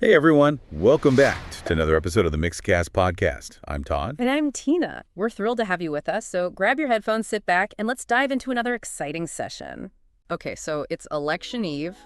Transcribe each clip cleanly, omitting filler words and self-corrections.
Hey everyone, welcome back to another episode of the Mixcast podcast. I'm Todd. And I'm Tina. We're thrilled to have you with us, so grab your headphones, sit back, and let's dive into another exciting session. Okay, so it's election eve,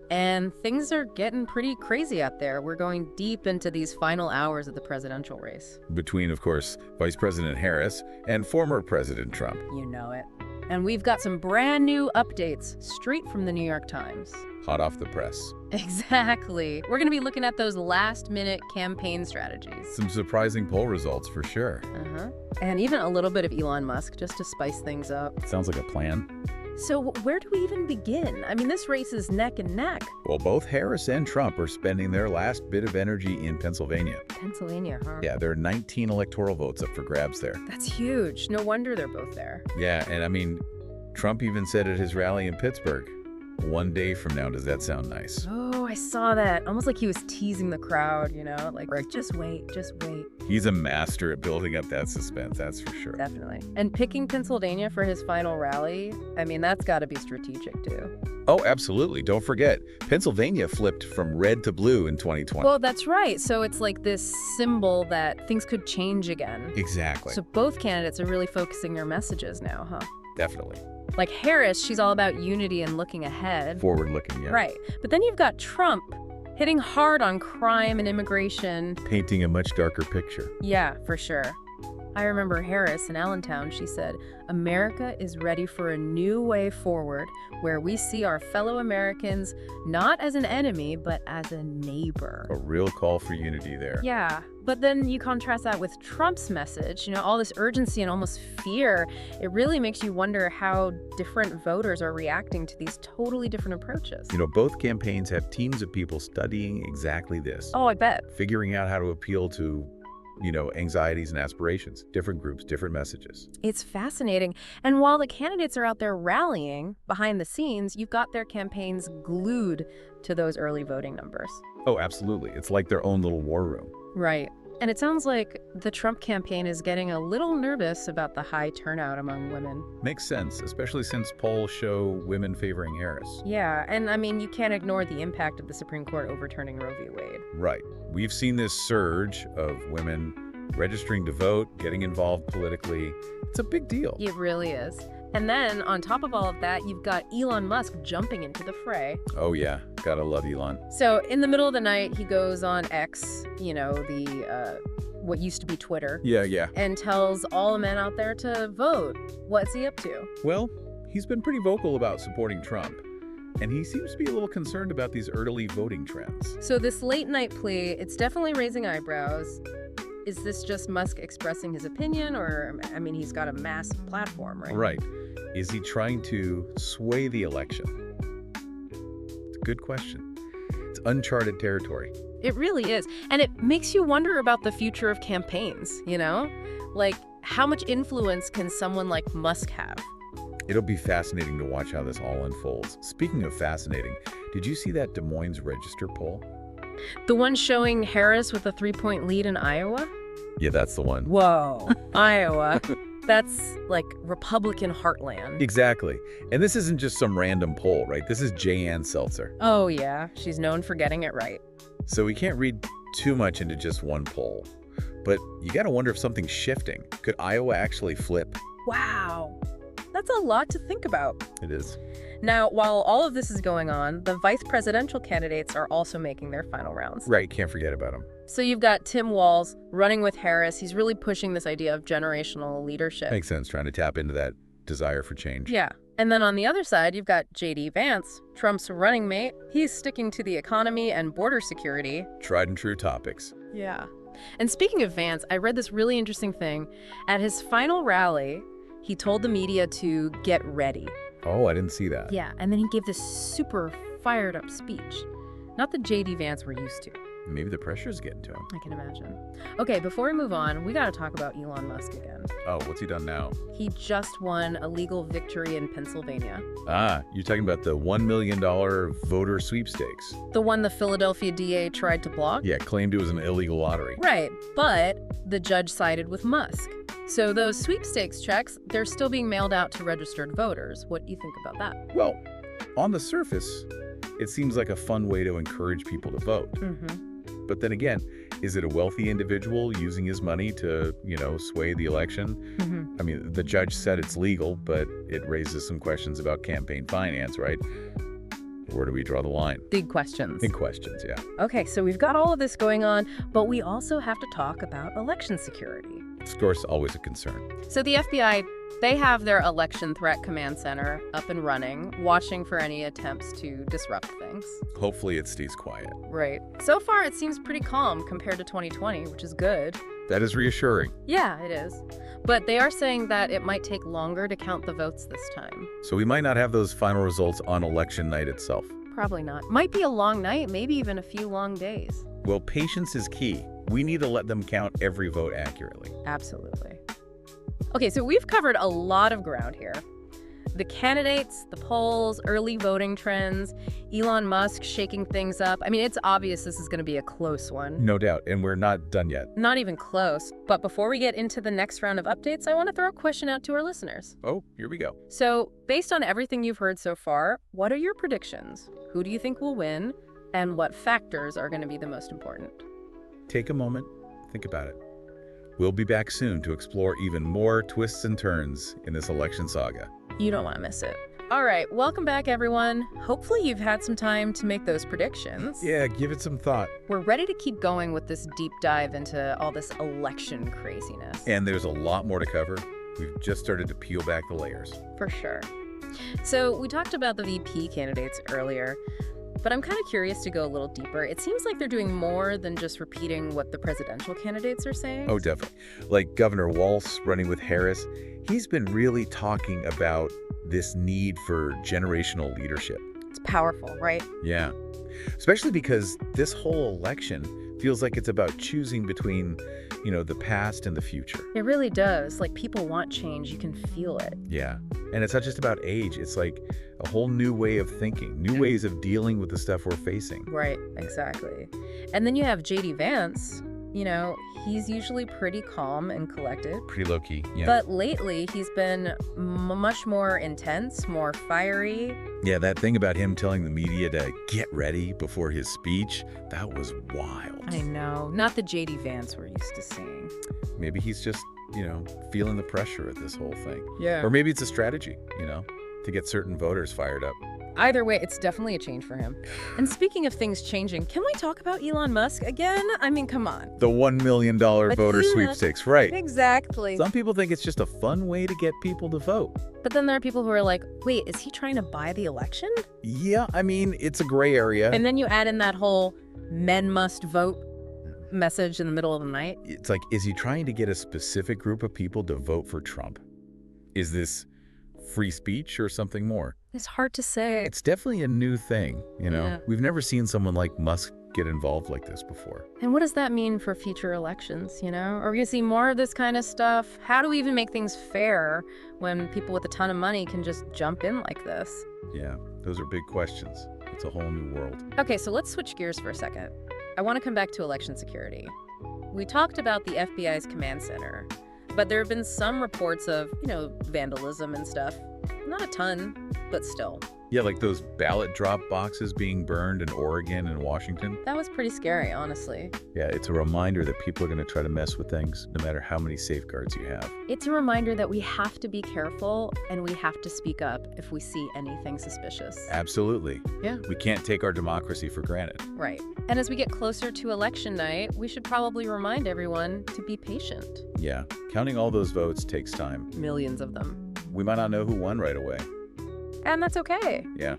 and things are getting pretty crazy out there. We're going deep into these final hours of the presidential race. Between, of course, Vice President Harris and former President Trump. You know it. And we've got some brand new updates straight from the New York Times. Hot off the press. Exactly. We're going to be looking at those last-minute campaign strategies. Some surprising poll results for sure. And even a little bit of Elon Musk just to spice things up. Sounds like a plan. So where do we even begin? I mean, this race is neck and neck. Well, both Harris and Trump are spending their last bit of energy in Pennsylvania. Pennsylvania, huh? Yeah, there are 19 electoral votes up for grabs there. That's huge. No wonder they're both there. Yeah, and I mean, Trump even said at his rally in Pittsburgh, one day from now, does that sound nice? Oh, I saw that. Almost like he was teasing the crowd, you know? Like, right. Just wait. He's a master at building up that suspense, that's for sure. Definitely. And picking Pennsylvania for his final rally, I mean, that's got to be strategic, too. Oh, absolutely. Don't forget, Pennsylvania flipped from red to blue in 2020. Well, that's right. So it's like this symbol that things could change again. Exactly. So both candidates are really focusing their messages now, huh? Definitely. Like Harris, she's all about unity and looking ahead. Forward-looking, yeah. Right. But then you've got Trump hitting hard on crime and immigration. Painting a much darker picture. Yeah, for sure. I remember Harris in Allentown, she said, America is ready for a new way forward where we see our fellow Americans not as an enemy, but as a neighbor. A real call for unity there. Yeah, but then you contrast that with Trump's message, you know, all this urgency and almost fear. It really makes you wonder how different voters are reacting to these totally different approaches. You know, both campaigns have teams of people studying exactly this. Oh, I bet. Figuring out how to appeal to anxieties and aspirations, different groups, different messages. It's fascinating. And while the candidates are out there rallying behind the scenes, you've got their campaigns glued to those early voting numbers. Oh, absolutely. It's like their own little war room. Right. And it sounds like the Trump campaign is getting a little nervous about the high turnout among women. Makes sense, especially since polls show women favoring Harris. Yeah, and I mean, you can't ignore the impact of the Supreme Court overturning Roe v. Wade. Right. We've seen this surge of women registering to vote, getting involved politically. It's a big deal. It really is. And then, on top of all of that, you've got Elon Musk jumping into the fray. Oh, yeah. Gotta love Elon. So, in the middle of the night, he goes on X, what used to be Twitter. Yeah. And tells all the men out there to vote. What's he up to? Well, he's been pretty vocal about supporting Trump. And he seems to be a little concerned about these early voting trends. So this late night plea, it's definitely raising eyebrows. Is this just Musk expressing his opinion, or, I mean, he's got a massive platform, right? Right. Is he trying to sway the election? It's a good question. It's uncharted territory. It really is. And it makes you wonder about the future of campaigns, you know? Like, how much influence can someone like Musk have? It'll be fascinating to watch how this all unfolds. Speaking of fascinating, did you see that Des Moines Register poll? The one showing Harris with a 3-point lead in Iowa? Yeah, that's the one. Whoa, Iowa. That's like Republican heartland. Exactly. And this isn't just some random poll, right? This is Jan Seltzer. Oh, yeah. She's known for getting it right. So we can't read too much into just one poll. But you got to wonder if something's shifting. Could Iowa actually flip? Wow. That's a lot to think about. It is. Now, while all of this is going on, the vice presidential candidates are also making their final rounds. Right, can't forget about them. So you've got Tim Walz running with Harris. He's really pushing this idea of generational leadership. Makes sense, trying to tap into that desire for change. Yeah. And then on the other side, you've got J.D. Vance, Trump's running mate. He's sticking to the economy and border security. Tried and true topics. Yeah. And speaking of Vance, I read this really interesting thing. At his final rally, he told the media to get ready. Oh, I didn't see that. Yeah, and then he gave this super fired up speech. Not the J.D. Vance we're used to. Maybe the pressure's getting to him. I can imagine. Okay, before we move on, we gotta talk about Elon Musk again. Oh, what's he done now? He just won a legal victory in Pennsylvania. Ah, you're talking about the $1 million voter sweepstakes. The one the Philadelphia DA tried to block? Yeah, claimed it was an illegal lottery. Right, but the judge sided with Musk. So those sweepstakes checks, they're still being mailed out to registered voters. What do you think about that? Well, on the surface, It seems like a fun way to encourage people to vote. Mm-hmm. But then again, is it a wealthy individual using his money to, sway the election? Mm-hmm. I mean, the judge said it's legal, but it raises some questions about campaign finance, right? Where do we draw the line? Big questions. Big questions, yeah. Okay, so we've got all of this going on, but we also have to talk about election security. Of course, always a concern. So the FBI, they have their election threat command center up and running, watching for any attempts to disrupt things. Hopefully it stays quiet. Right. So far, it seems pretty calm compared to 2020, which is good. That is reassuring. Yeah, it is. But they are saying that it might take longer to count the votes this time. So we might not have those final results on election night itself. Probably not. Might be a long night, maybe even a few long days. Well, patience is key. We need to let them count every vote accurately. Absolutely. Okay, so we've covered a lot of ground here. The candidates, the polls, early voting trends, Elon Musk shaking things up. I mean, it's obvious this is going to be a close one. No doubt, and we're not done yet. Not even close. But before we get into the next round of updates, I want to throw a question out to our listeners. Oh, here we go. So, based on everything you've heard so far, what are your predictions? Who do you think will win? And what factors are going to be the most important? Take a moment, think about it. We'll be back soon to explore even more twists and turns in this election saga. You don't want to miss it. All right, welcome back, everyone. Hopefully you've had some time to make those predictions. Yeah, give it some thought. We're ready to keep going with this deep dive into all this election craziness. And there's a lot more to cover. We've just started to peel back the layers. For sure. So we talked about the VP candidates earlier, but I'm kind of curious to go a little deeper. It seems like they're doing more than just repeating what the presidential candidates are saying. Oh, definitely. Like Governor Walz running with Harris, he's been really talking about this need for generational leadership. It's powerful, right? Yeah. Especially because this whole election feels like it's about choosing between, the past and the future. It really does. Like, people want change. You can feel it. Yeah. And it's not just about age. It's like a whole new way of thinking, new ways of dealing with the stuff we're facing. Right, exactly. And then you have J.D. Vance. He's usually pretty calm and collected. Pretty low-key, yeah. But lately, he's been much more intense, more fiery. Yeah, that thing about him telling the media to get ready before his speech, that was wild. I know. Not the J.D. Vance we're used to seeing. Maybe he's just, feeling the pressure of this whole thing. Yeah. Or maybe it's a strategy, to get certain voters fired up. Either way, it's definitely a change for him. And speaking of things changing, can we talk about Elon Musk again? I mean, come on. The $1 million voter sweepstakes, right. Exactly. Some people think it's just a fun way to get people to vote. But then there are people who are like, wait, is he trying to buy the election? Yeah, I mean, it's a gray area. And then you add in that whole men must vote message in the middle of the night. It's like, is he trying to get a specific group of people to vote for Trump? Is this free speech or something more? It's hard to say. It's definitely a new thing, Yeah. We've never seen someone like Musk get involved like this before. And what does that mean for future elections, Are we going to see more of this kind of stuff? How do we even make things fair when people with a ton of money can just jump in like this? Yeah, those are big questions. It's a whole new world. Okay, so let's switch gears for a second. I want to come back to election security. We talked about the FBI's command center, but there have been some reports of, vandalism and stuff. Not a ton, but still. Yeah, like those ballot drop boxes being burned in Oregon and Washington. That was pretty scary, honestly. Yeah, it's a reminder that people are going to try to mess with things no matter how many safeguards you have. It's a reminder that we have to be careful and we have to speak up if we see anything suspicious. Absolutely. Yeah. We can't take our democracy for granted. Right. And as we get closer to election night, we should probably remind everyone to be patient. Yeah, counting all those votes takes time. Millions of them. We might not know who won right away. And that's okay. Yeah.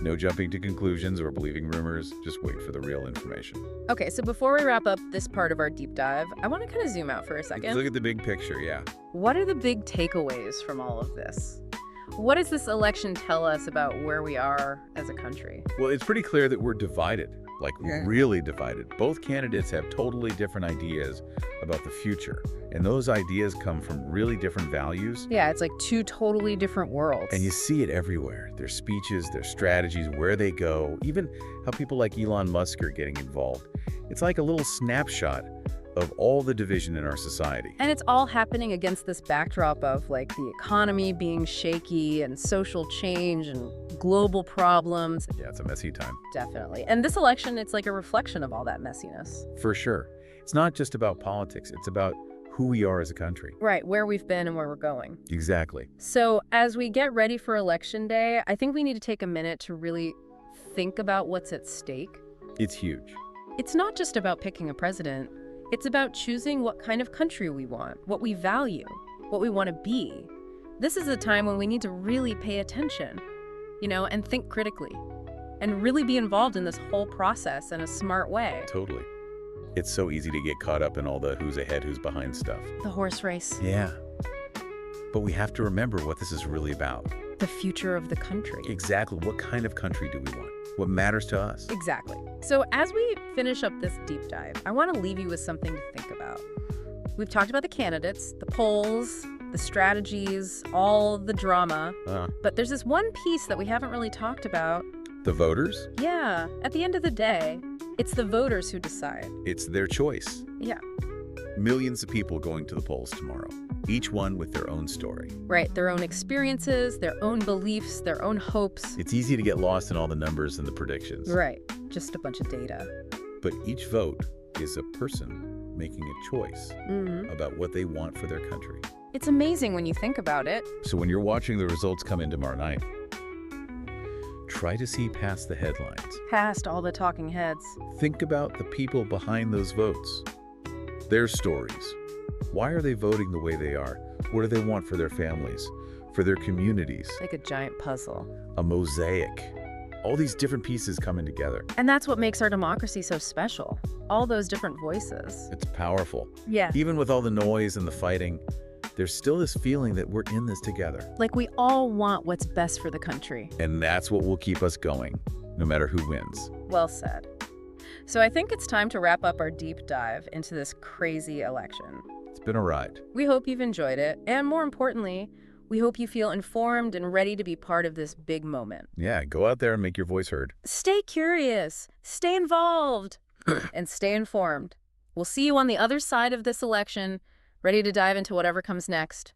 No jumping to conclusions or believing rumors. Just wait for the real information. Okay, so before we wrap up this part of our deep dive, I want to kind of zoom out for a second. Let's look at the big picture, yeah. What are the big takeaways from all of this? What does this election tell us about where we are as a country? Well, it's pretty clear that we're divided, really divided. Both candidates have totally different ideas about the future, and those ideas come from really different values. Yeah, it's like two totally different worlds. And you see it everywhere. Their speeches, their strategies, where they go, even how people like Elon Musk are getting involved. It's like a little snapshot of all the division in our society. And it's all happening against this backdrop of the economy being shaky and social change and global problems. Yeah, it's a messy time. Definitely. And this election, it's like a reflection of all that messiness. For sure. It's not just about politics. It's about who we are as a country. Right, where we've been and where we're going. Exactly. So as we get ready for Election Day, I think we need to take a minute to really think about what's at stake. It's huge. It's not just about picking a president. It's about choosing what kind of country we want, what we value, what we want to be. This is a time when we need to really pay attention, and think critically, and really be involved in this whole process in a smart way. Totally. It's so easy to get caught up in all the who's ahead, who's behind stuff. The horse race. Yeah. But we have to remember what this is really about. The future of the country. Exactly. What kind of country do we want? What matters to us? Exactly. So as we finish up this deep dive, I want to leave you with something to think about. We've talked about the candidates, the polls, the strategies, all the drama. But there's this one piece that we haven't really talked about. The voters? Yeah. At the end of the day, it's the voters who decide. It's their choice. Yeah. Millions of people going to the polls tomorrow, each one with their own story. Right. Their own experiences, their own beliefs, their own hopes. It's easy to get lost in all the numbers and the predictions. Right. Just a bunch of data. But each vote is a person making a choice about what they want for their country. It's amazing when you think about it. So when you're watching the results come in tomorrow night, try to see past the headlines. Past all the talking heads. Think about the people behind those votes. Their stories. Why are they voting the way they are? What do they want for their families, for their communities? Like a giant puzzle. A mosaic. All these different pieces coming together. And that's what makes our democracy so special. All those different voices. It's powerful. Yeah. Even with all the noise and the fighting, there's still this feeling that we're in this together. Like we all want what's best for the country. And that's what will keep us going, no matter who wins. Well said. So I think it's time to wrap up our deep dive into this crazy election. It's been a ride. We hope you've enjoyed it. And more importantly, we hope you feel informed and ready to be part of this big moment. Yeah, go out there and make your voice heard. Stay curious, stay involved, and stay informed. We'll see you on the other side of this election, ready to dive into whatever comes next.